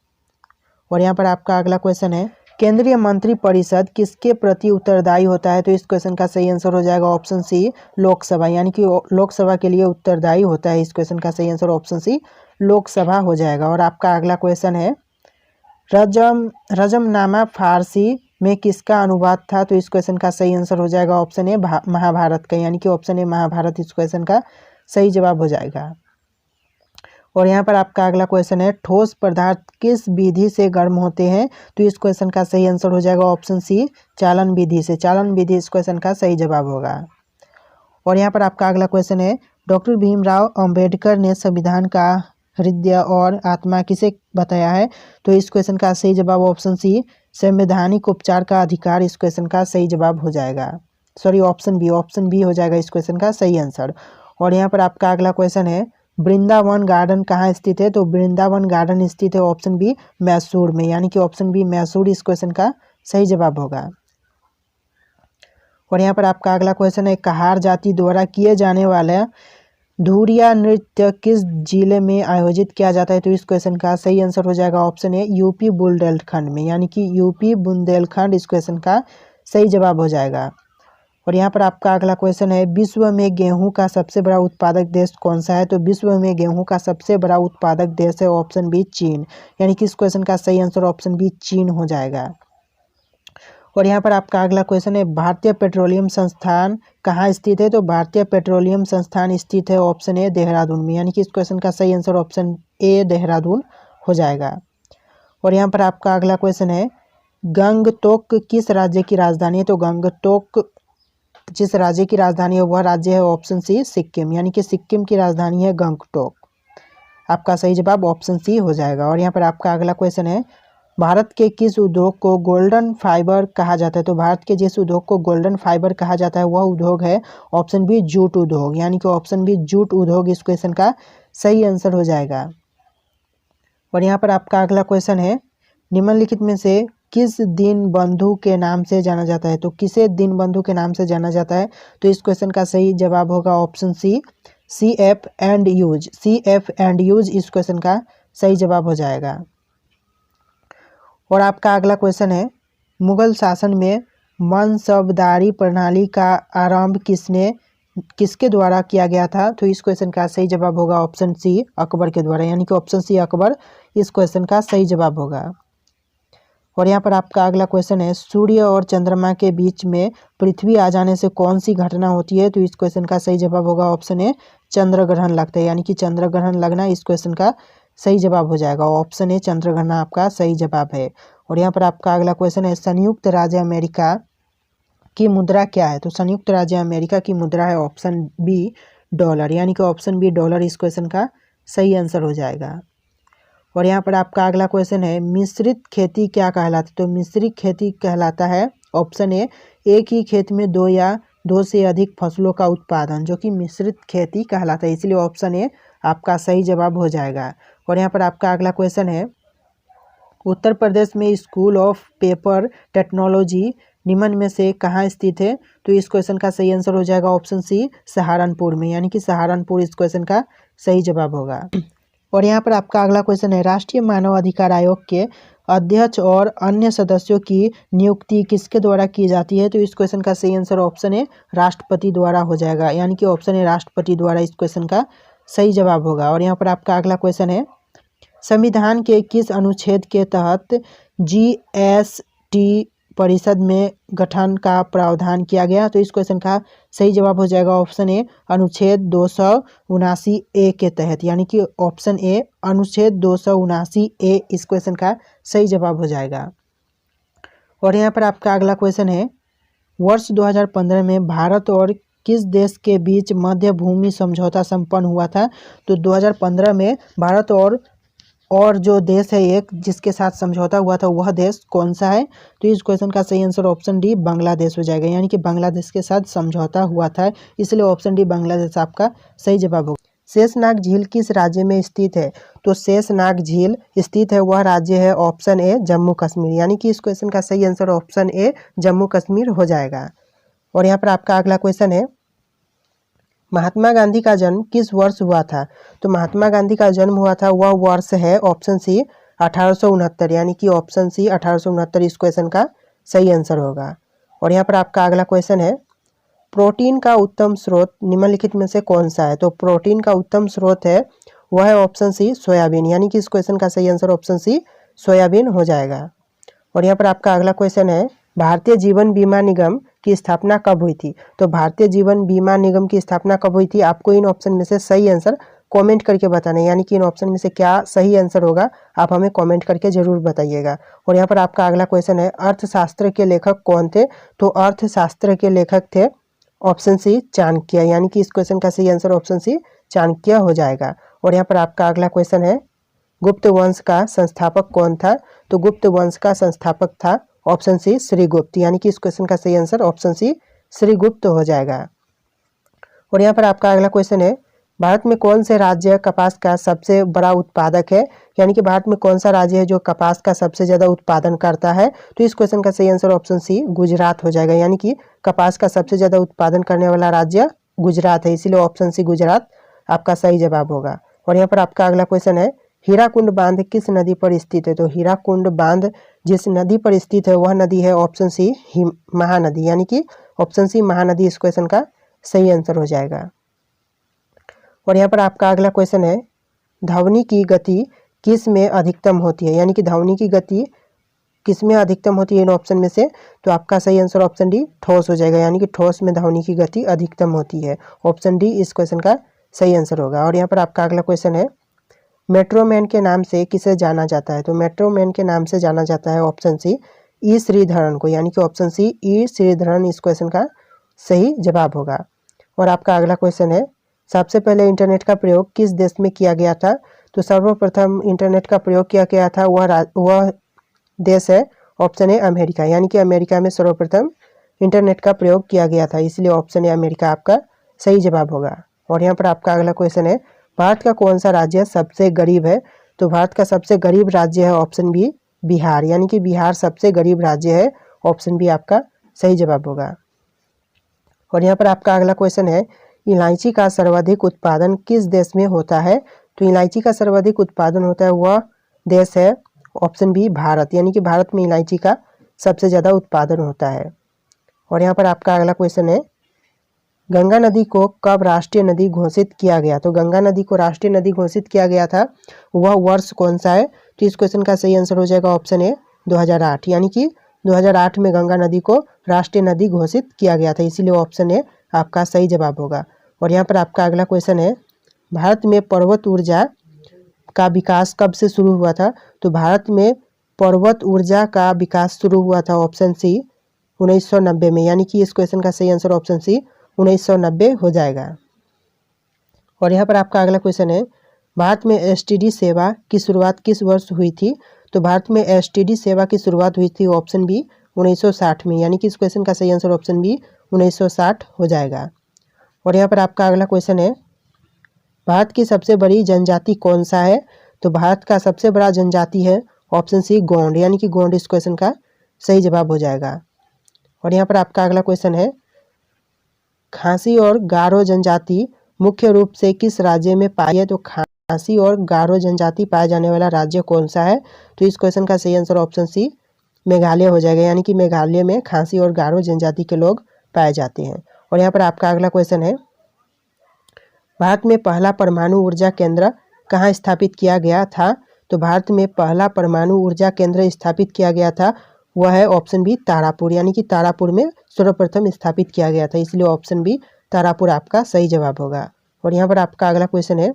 और यहाँ पर आपका अगला क्वेश्चन है, केंद्रीय मंत्रिपरिषद किसके प्रति उत्तरदायी होता है? तो इस क्वेश्चन का सही आंसर हो जाएगा ऑप्शन सी लोकसभा। यानी कि लोकसभा के लिए उत्तरदायी होता है, इस क्वेश्चन का सही आंसर ऑप्शन सी लोकसभा हो जाएगा। और आपका अगला क्वेश्चन है, रजमनामा फारसी में किसका अनुवाद था? तो इस क्वेश्चन का सही आंसर हो जाएगा ऑप्शन ए महाभारत का। यानी कि ऑप्शन ए महाभारत इस क्वेश्चन का सही जवाब हो जाएगा। और यहाँ पर आपका अगला क्वेश्चन है, ठोस पदार्थ किस विधि से गर्म होते हैं? तो इस क्वेश्चन का सही आंसर हो जाएगा ऑप्शन सी चालन विधि से। चालन विधि इस क्वेश्चन का सही जवाब होगा। और यहाँ पर आपका अगला क्वेश्चन है, डॉक्टर भीमराव अंबेडकर ने संविधान का हृदय और आत्मा किसे बताया है? तो इस क्वेश्चन का सही जवाब ऑप्शन सी संवैधानिक उपचार का अधिकार इस क्वेश्चन का सही जवाब हो जाएगा। सॉरी, ऑप्शन बी हो जाएगा इस क्वेश्चन का सही आंसर। और यहाँ पर आपका अगला क्वेश्चन है, वृंदावन गार्डन कहाँ स्थित है? तो वृंदावन गार्डन स्थित है ऑप्शन बी मैसूर में, यानी कि ऑप्शन बी मैसूर इस क्वेश्चन का सही जवाब होगा। और यहाँ पर आपका अगला क्वेश्चन है, कहार जाति द्वारा किए जाने वाला धुरिया नृत्य किस जिले में आयोजित किया जाता है? तो इस क्वेश्चन का सही आंसर हो जाएगा ऑप्शन ए यूपी बुंदेलखंड में, यानी कि यूपी बुंदेलखंड इस क्वेश्चन का सही जवाब हो जाएगा। और यहाँ पर आपका अगला क्वेश्चन है, विश्व में गेहूं का सबसे बड़ा उत्पादक देश कौन सा है? तो विश्व में गेहूं का सबसे बड़ा उत्पादक देश है ऑप्शन बी चीन, यानी कि इस क्वेश्चन का सही आंसर ऑप्शन बी चीन हो जाएगा। और यहाँ पर आपका अगला क्वेश्चन है, भारतीय पेट्रोलियम संस्थान कहाँ स्थित है? तो भारतीय पेट्रोलियम संस्थान स्थित है ऑप्शन ए देहरादून में, यानी कि इस क्वेश्चन का सही आंसर ऑप्शन ए देहरादून हो जाएगा। और यहाँ पर आपका अगला क्वेश्चन है, गंगटोक किस राज्य की राजधानी है? तो गंगटोक जिस राज्य की राजधानी है वह राज्य है ऑप्शन सी सिक्किम, यानी कि सिक्किम की राजधानी है गंगटोक। आपका सही जवाब ऑप्शन सी हो जाएगा। और यहाँ पर आपका अगला क्वेश्चन है, भारत के किस उद्योग को गोल्डन फाइबर कहा जाता है? तो भारत के जिस उद्योग को गोल्डन फाइबर कहा जाता है वह उद्योग है ऑप्शन बी जूट उद्योग, यानी कि ऑप्शन बी जूट उद्योग इस क्वेश्चन का सही आंसर हो जाएगा। और यहाँ पर आपका अगला क्वेश्चन है, निम्नलिखित में से किस दीनबंधु के नाम से जाना जाता है? तो किसे दीनबंधु के नाम से जाना जाता है? तो इस क्वेश्चन का सही जवाब होगा option C CF and use इस क्वेश्चन का सही जवाब हो जाएगा। और आपका अगला क्वेश्चन है, मुगल शासन में मनसबदारी प्रणाली का आरंभ किसके द्वारा किया गया था? तो इस क्वेश्चन का सही जवाब होगा ऑप्शन सी अकबर के द्वारा, यानी कि ऑप्शन सी अकबर इस क्वेश्चन का सही जवाब होगा। और यहाँ पर आपका अगला क्वेश्चन है, सूर्य और चंद्रमा के बीच में पृथ्वी आ जाने से कौन सी घटना होती है? तो इस क्वेश्चन का सही जवाब होगा ऑप्शन ए चंद्र ग्रहण लगता है, यानी कि चंद्र ग्रहण लगना इस क्वेश्चन का सही जवाब हो जाएगा। ऑप्शन ए चंद्र ग्रहण आपका सही जवाब है। और यहाँ पर आपका अगला क्वेश्चन है, संयुक्त राज्य अमेरिका की मुद्रा क्या है? तो संयुक्त राज्य अमेरिका की मुद्रा है ऑप्शन बी डॉलर, यानी कि ऑप्शन बी डॉलर इस क्वेश्चन का सही आंसर हो जाएगा। और यहाँ पर आपका अगला क्वेश्चन है, मिश्रित खेती क्या कहलाती है? तो मिश्रित खेती कहलाता है ऑप्शन ए एक ही खेत में दो या दो से अधिक फसलों का उत्पादन, जो कि मिश्रित खेती कहलाता है, इसलिए ऑप्शन ए आपका सही जवाब हो जाएगा। और यहाँ पर आपका अगला क्वेश्चन है, उत्तर प्रदेश में स्कूल ऑफ पेपर टेक्नोलॉजी निम्न में से कहाँ स्थित है? तो इस क्वेश्चन का सही आंसर हो जाएगा ऑप्शन सी सहारनपुर में, यानी कि सहारनपुर इस क्वेश्चन का सही जवाब होगा। और यहाँ पर आपका अगला क्वेश्चन है, राष्ट्रीय मानव अधिकार आयोग के अध्यक्ष और अन्य सदस्यों की नियुक्ति किसके द्वारा की जाती है? तो इस क्वेश्चन का सही आंसर ऑप्शन ए राष्ट्रपति द्वारा हो जाएगा, यानी कि ऑप्शन ए राष्ट्रपति द्वारा इस क्वेश्चन का सही जवाब होगा। और यहाँ पर आपका अगला क्वेश्चन है, संविधान के किस अनुच्छेद के तहत GST परिषद में गठन का प्रावधान किया गया? तो इस क्वेश्चन का सही जवाब हो जाएगा ऑप्शन ए अनुच्छेद 279A के तहत, यानी कि ऑप्शन ए अनुच्छेद 279A इस क्वेश्चन का सही जवाब हो जाएगा। और यहाँ पर आपका अगला क्वेश्चन है, वर्ष 2015 में भारत और किस देश के बीच मध्य भूमि समझौता संपन्न हुआ था? तो 2015 में भारत और जो देश है एक जिसके साथ समझौता हुआ था वह देश कौन सा है? तो इस क्वेश्चन का सही आंसर ऑप्शन डी बांग्लादेश हो जाएगा, यानी कि बांग्लादेश के साथ समझौता हुआ था, इसलिए ऑप्शन डी बांग्लादेश आपका सही जवाब होगा। शेषनाग झील किस राज्य में स्थित है? तो शेषनाग झील स्थित है वह राज्य है ऑप्शन ए जम्मू कश्मीर, यानी कि इस क्वेश्चन का सही आंसर ऑप्शन ए जम्मू कश्मीर हो जाएगा। और यहाँ पर आपका अगला क्वेश्चन है, महात्मा गांधी का जन्म किस वर्ष हुआ था? तो महात्मा गांधी का जन्म हुआ था वह वर्ष है ऑप्शन सी 1869, यानी कि ऑप्शन सी 1869 इस क्वेश्चन का सही आंसर होगा। और यहाँ पर आपका अगला क्वेश्चन है, प्रोटीन का उत्तम स्रोत निम्नलिखित में से कौन सा है? तो प्रोटीन का उत्तम स्रोत है वह है ऑप्शन सी सोयाबीन, यानी कि इस क्वेश्चन का सही आंसर ऑप्शन सी सोयाबीन हो जाएगा। और यहाँ पर आपका अगला क्वेश्चन है, भारतीय जीवन बीमा निगम की स्थापना कब हुई थी? तो भारतीय जीवन बीमा निगम की स्थापना कब हुई थी? आपको इन ऑप्शन में से सही आंसर कमेंट करके बताना है, यानी कि इन ऑप्शन में से क्या सही आंसर होगा आप हमें कमेंट करके जरूर बताइएगा। और यहाँ पर आपका अगला क्वेश्चन है, अर्थशास्त्र के लेखक कौन थे? तो अर्थशास्त्र के लेखक थे ऑप्शन सी चाणक्य, यानी कि इस क्वेश्चन का सही आंसर ऑप्शन सी चाणक्य हो जाएगा। और यहाँ पर आपका अगला क्वेश्चन है, गुप्त वंश का संस्थापक कौन था? तो गुप्त वंश का संस्थापक था ऑप्शन सी श्रीगुप्त, यानी कि इस क्वेश्चन का सही आंसर ऑप्शन सी श्रीगुप्त हो जाएगा। और यहाँ पर आपका अगला क्वेश्चन है, भारत में कौन से राज्य कपास का सबसे बड़ा उत्पादक है? यानी कि भारत में कौन सा राज्य है जो कपास का सबसे ज़्यादा उत्पादन करता है? तो इस क्वेश्चन का सही आंसर ऑप्शन सी गुजरात हो जाएगा, यानी कि कपास का सबसे ज़्यादा उत्पादन करने वाला राज्य गुजरात है, इसीलिए ऑप्शन सी गुजरात आपका सही जवाब होगा। और यहाँ पर आपका अगला क्वेश्चन है, हीराकुंड बांध किस नदी पर स्थित है? तो हीराकुंड बांध जिस नदी पर स्थित है वह नदी है ऑप्शन सी महानदी, यानी कि ऑप्शन सी महानदी इस क्वेश्चन का सही आंसर हो जाएगा। और यहाँ पर आपका अगला क्वेश्चन है, ध्वनि की गति किस में अधिकतम होती है? यानी कि ध्वनि की गति किस में अधिकतम होती है इन ऑप्शन में से? तो आपका सही आंसर ऑप्शन डी ठोस हो जाएगा, यानी कि ठोस में ध्वनि की गति अधिकतम होती है, ऑप्शन डी इस क्वेश्चन का सही आंसर होगा। और यहाँ पर आपका अगला क्वेश्चन है, मेट्रोमैन के नाम से किसे जाना जाता है? तो मेट्रोमैन के नाम से जाना जाता है ऑप्शन सी ई श्रीधरन को, यानी कि ऑप्शन सी ई श्रीधरन इस क्वेश्चन का सही जवाब होगा। और आपका अगला क्वेश्चन है, सबसे पहले इंटरनेट का प्रयोग किस देश में किया गया था? तो सर्वप्रथम इंटरनेट का प्रयोग किया गया था वह देश है ऑप्शन ए अमेरिका, यानी कि अमेरिका में सर्वप्रथम इंटरनेट का प्रयोग किया गया था, इसलिए ऑप्शन ए अमेरिका आपका सही जवाब होगा। और यहाँ पर आपका अगला क्वेश्चन है, भारत का कौन सा राज्य सबसे गरीब है? तो भारत का सबसे गरीब राज्य है ऑप्शन बी बिहार, यानी कि बिहार सबसे गरीब राज्य है, ऑप्शन बी आपका सही जवाब होगा। और यहाँ पर आपका अगला क्वेश्चन है, इलायची का सर्वाधिक उत्पादन किस देश में होता है? तो इलायची का सर्वाधिक उत्पादन होता है वह देश है ऑप्शन बी भारत, यानी कि भारत में इलायची का सबसे ज़्यादा उत्पादन होता है। और यहाँ पर आपका अगला क्वेश्चन है, गंगा नदी को कब राष्ट्रीय नदी घोषित किया गया? तो गंगा नदी को राष्ट्रीय नदी घोषित किया गया था वह वर्ष कौन सा है? तो इस क्वेश्चन का सही आंसर हो जाएगा ऑप्शन ए 2008, यानी कि 2008 में गंगा नदी को राष्ट्रीय नदी घोषित किया गया था, इसीलिए ऑप्शन ए आपका सही जवाब होगा। और यहाँ पर आपका अगला क्वेश्चन है, भारत में पर्वत ऊर्जा का विकास कब से शुरू हुआ था? तो भारत में पर्वत ऊर्जा का विकास शुरू हुआ था ऑप्शन सी 1990 में, यानी कि इस क्वेश्चन का सही आंसर ऑप्शन सी 1990 हो जाएगा। और यहाँ पर आपका अगला क्वेश्चन है, भारत में एसटीडी सेवा की शुरुआत किस वर्ष हुई थी? तो भारत में एसटीडी सेवा की शुरुआत हुई थी ऑप्शन बी 1960 में, यानी कि इस क्वेश्चन का सही आंसर ऑप्शन बी 1960 हो जाएगा। और यहाँ पर आपका अगला क्वेश्चन है, भारत की सबसे बड़ी जनजाति कौन सा है? तो भारत का सबसे बड़ा जनजाति है ऑप्शन सी गोंड, यानी कि गोंड इस क्वेश्चन का सही जवाब हो जाएगा। और यहाँ पर आपका अगला क्वेश्चन है, खासी और गारो जनजाति मुख्य रूप से किस राज्य में पाई है? तो खासी और गारो जनजाति पाए जाने वाला राज्य कौन सा है? तो इस क्वेश्चन का सही आंसर ऑप्शन सी मेघालय हो जाएगा, यानी कि मेघालय में खासी और गारो जनजाति के लोग पाए जाते हैं। और यहाँ पर आपका अगला क्वेश्चन है, भारत में पहला परमाणु ऊर्जा केंद्र कहाँ स्थापित किया गया था? तो भारत में पहला परमाणु ऊर्जा केंद्र स्थापित किया गया था वह है ऑप्शन बी तारापुर, यानी कि तारापुर में सर्वप्रथम स्थापित किया गया था, इसलिए ऑप्शन बी तारापुर आपका सही जवाब होगा। और यहाँ पर आपका अगला क्वेश्चन है,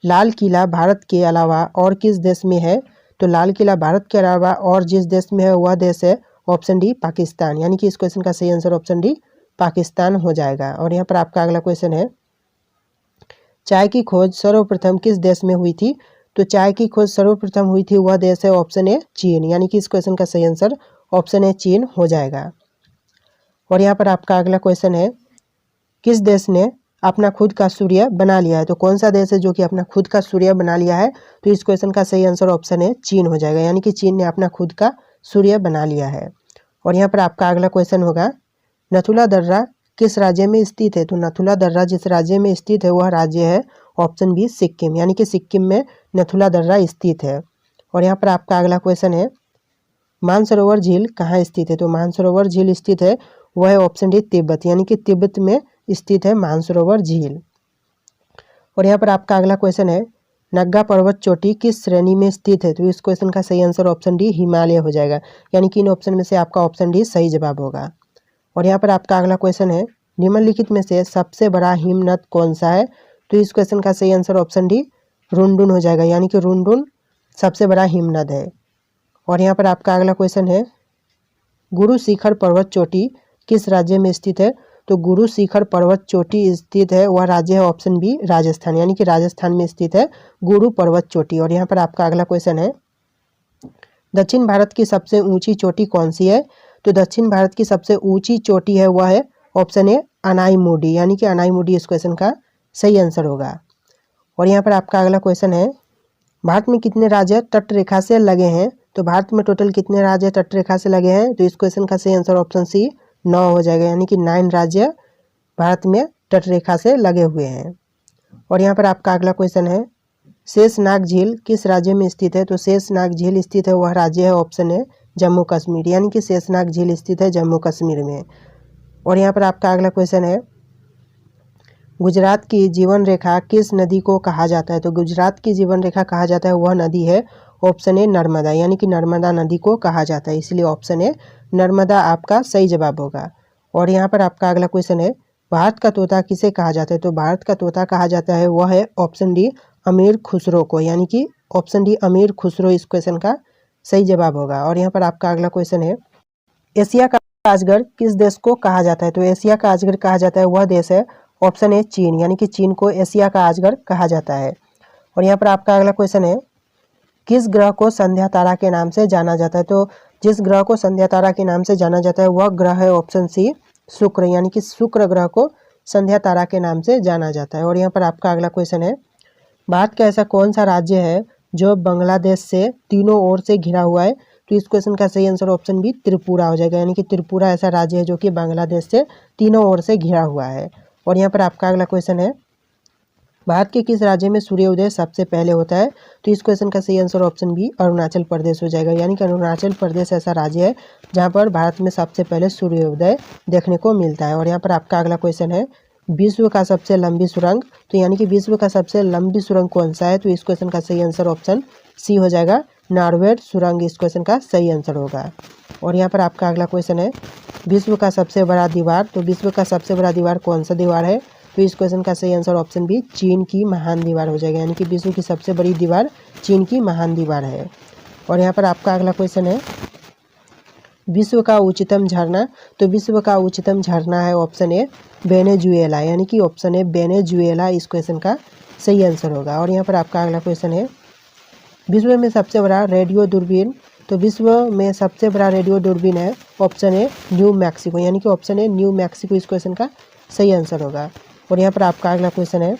लाल किला भारत के अलावा और किस देश में है? तो लाल किला भारत के अलावा और जिस देश में है वह देश है ऑप्शन डी पाकिस्तान, यानी कि इस क्वेश्चन का सही आंसर ऑप्शन डी पाकिस्तान हो जाएगा। और यहाँ पर आपका अगला क्वेश्चन है, चाय की खोज सर्वप्रथम किस देश में हुई थी? तो चाय की खोज सर्वप्रथम हुई थी वह देश है ऑप्शन ए चीन, यानी कि इस क्वेश्चन का सही आंसर ऑप्शन ए चीन हो जाएगा। और यहाँ पर आपका अगला क्वेश्चन है, किस देश ने अपना खुद का सूर्य बना लिया है? तो कौन सा देश है जो कि अपना खुद का सूर्य बना लिया है? तो इस क्वेश्चन का सही आंसर ऑप्शन ए चीन हो जाएगा, यानी कि चीन ने अपना खुद का सूर्य बना लिया है। और यहाँ पर आपका अगला क्वेश्चन होगा, नथुला दर्रा किस राज्य में स्थित है? तो नथुला दर्रा जिस राज्य में स्थित है वह राज्य है ऑप्शन बी सिक्किम, यानी कि सिक्किम में नथुला दर्रा स्थित है। और यहाँ पर आपका अगला क्वेश्चन है, मानसरोवर झील कहाँ स्थित है? तो मानसरोवर झील स्थित है वह है ऑप्शन डी तिब्बत, यानी कि तिब्बत में स्थित है मानसरोवर झील। और यहाँ पर आपका अगला क्वेश्चन है, नग्गा पर्वत चोटी किस श्रेणी में स्थित है? तो इस क्वेश्चन का सही आंसर ऑप्शन डी हिमालय हो जाएगा, यानी कि इन ऑप्शन में से आपका ऑप्शन डी सही जवाब होगा। और यहाँ पर आपका अगला क्वेश्चन है, निम्नलिखित में से सबसे बड़ा हिमनद कौन सा है? तो इस क्वेश्चन का सही आंसर ऑप्शन डी रुनडुन हो जाएगा, यानी कि रुनडुन सबसे बड़ा हिमनद है। और यहाँ पर आपका अगला क्वेश्चन है, गुरु शिखर पर्वत चोटी किस राज्य में स्थित है? तो गुरु शिखर पर्वत चोटी स्थित है वह राज्य है ऑप्शन बी राजस्थान, यानी कि राजस्थान में स्थित है गुरु पर्वत चोटी। और यहाँ पर आपका अगला क्वेश्चन है, दक्षिण भारत की सबसे ऊंची चोटी कौन सी है? तो दक्षिण भारत की सबसे ऊंची चोटी है वह है ऑप्शन ए अनाईमुडी, यानी कि अनाईमुडी इस क्वेश्चन का सही आंसर होगा। और यहाँ पर आपका अगला क्वेश्चन है, भारत में कितने राज्य तट रेखा से लगे हैं? तो भारत में टोटल कितने राज्य तट रेखा से लगे हैं? तो इस क्वेश्चन का सही आंसर ऑप्शन सी 9 हो जाएगा, यानी कि 9 राज्य भारत में तट रेखा से लगे हुए हैं। और यहाँ पर आपका अगला क्वेश्चन है, शेषनाग झील किस राज्य में स्थित है? तो शेषनाग झील स्थित है वह राज्य है ऑप्शन है जम्मू कश्मीर, यानी कि शेषनाग झील स्थित है जम्मू कश्मीर में। और यहाँ पर आपका अगला क्वेश्चन है, गुजरात की जीवन रेखा किस नदी को कहा जाता है? तो गुजरात की जीवन रेखा कहा जाता है वह नदी है ऑप्शन ए नर्मदा, यानी कि नर्मदा नदी को कहा जाता है, इसलिए ऑप्शन ए नर्मदा आपका सही जवाब होगा। और यहाँ पर आपका अगला क्वेश्चन है, भारत का तोता किसे कहा जाता है? तो भारत का तोता कहा जाता है वह है ऑप्शन डी अमीर खुसरो को, यानी कि ऑप्शन डी अमीर खुसरो इस क्वेश्चन का सही जवाब होगा। और यहाँ पर आपका अगला क्वेश्चन है, एशिया का अजगर किस देश को कहा जाता है? तो एशिया का अजगर कहा जाता है वह देश है ऑप्शन ए चीन, यानी कि चीन को एशिया का अजगर कहा जाता है। और यहाँ पर आपका अगला क्वेश्चन है, किस ग्रह को संध्या तारा के नाम से जाना जाता है? तो जिस ग्रह को संध्या तारा के नाम से जाना जाता है वह ग्रह है ऑप्शन सी शुक्र, यानी कि शुक्र ग्रह को संध्या तारा के नाम से जाना जाता है। और यहाँ पर आपका अगला क्वेश्चन है, भारत का ऐसा कौन सा राज्य है जो बांग्लादेश से तीनों ओर से घिरा हुआ है? तो इस क्वेश्चन का सही आंसर ऑप्शन बी त्रिपुरा हो जाएगा, यानी कि त्रिपुरा ऐसा राज्य है जो कि बांग्लादेश से तीनों ओर से घिरा हुआ है। और यहाँ पर आपका अगला क्वेश्चन है, भारत के किस राज्य में सूर्योदय सबसे पहले होता है? तो इस क्वेश्चन का सही answer option B Arunachal Pradesh हो जाएगा, यानी कि अरुणाचल प्रदेश ऐसा राज्य है जहाँ पर भारत में सबसे पहले सूर्योदय देखने को मिलता है। और यहाँ पर आपका अगला क्वेश्चन है, विश्व का सबसे लंबी सुरंग, तो यानी कि विश्व का सबसे लंबी सुरंग कौन सा है? तो इस क्वेश्चन का सही आंसर ऑप्शन सी हो जाएगा नॉर्वेड सुरंग इस क्वेश्चन का सही आंसर होगा। और यहाँ पर आपका अगला क्वेश्चन है, विश्व का सबसे बड़ा दीवार, तो विश्व का सबसे बड़ा दीवार कौन सा दीवार है? तो इस क्वेश्चन का सही आंसर ऑप्शन बी चीन की महान दीवार हो जाएगा, यानी कि विश्व की सबसे बड़ी दीवार चीन की महान दीवार है। और यहाँ पर आपका अगला क्वेश्चन है, विश्व का उच्चतम झरना, तो विश्व का उच्चतम झरना है ऑप्शन ए वेनेजुएला, यानी कि ऑप्शन ए वेनेजुएला इस क्वेश्चन का सही आंसर होगा। और यहाँ पर आपका अगला क्वेश्चन है, विश्व में सबसे बड़ा रेडियो दूरबीन, तो विश्व में सबसे बड़ा रेडियो दूरबीन है ऑप्शन ए न्यू मैक्सिको, यानी कि ऑप्शन ए न्यू मैक्सिको इस क्वेश्चन का सही आंसर होगा। और यहाँ पर आपका अगला क्वेश्चन है,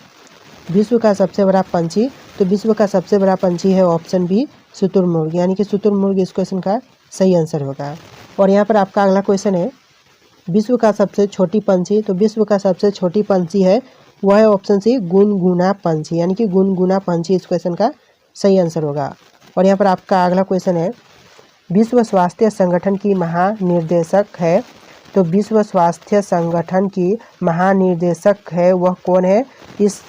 विश्व का सबसे बड़ा पंछी, तो विश्व का सबसे बड़ा पंछी है ऑप्शन बी शुतुरमुर्ग, यानी कि शुतुरमुर्ग इस क्वेश्चन का सही आंसर होगा। और यहाँ पर आपका अगला क्वेश्चन है, विश्व का सबसे छोटी पंछी, तो विश्व का सबसे छोटी पंछी है वह है ऑप्शन सी गुनगुना पंछी, यानी कि गुनगुना पंछी इस क्वेश्चन का सही आंसर होगा। और यहाँ पर आपका अगला क्वेश्चन है, विश्व स्वास्थ्य संगठन की महानिर्देशक है, तो विश्व स्वास्थ्य संगठन की महानिर्देशक है वह कौन है? इस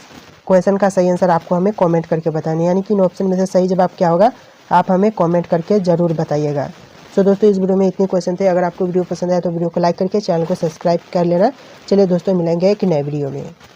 क्वेश्चन का सही आंसर आपको हमें कमेंट करके बताना है, यानी कि इन ऑप्शन में से सही जवाब क्या होगा आप हमें कमेंट करके ज़रूर बताइएगा। सो दोस्तों इस वीडियो में इतने क्वेश्चन थे, अगर आपको वीडियो पसंद आया तो वीडियो को लाइक करके चैनल को सब्सक्राइब कर लेना। चलिए दोस्तों मिलेंगे एक नए वीडियो में।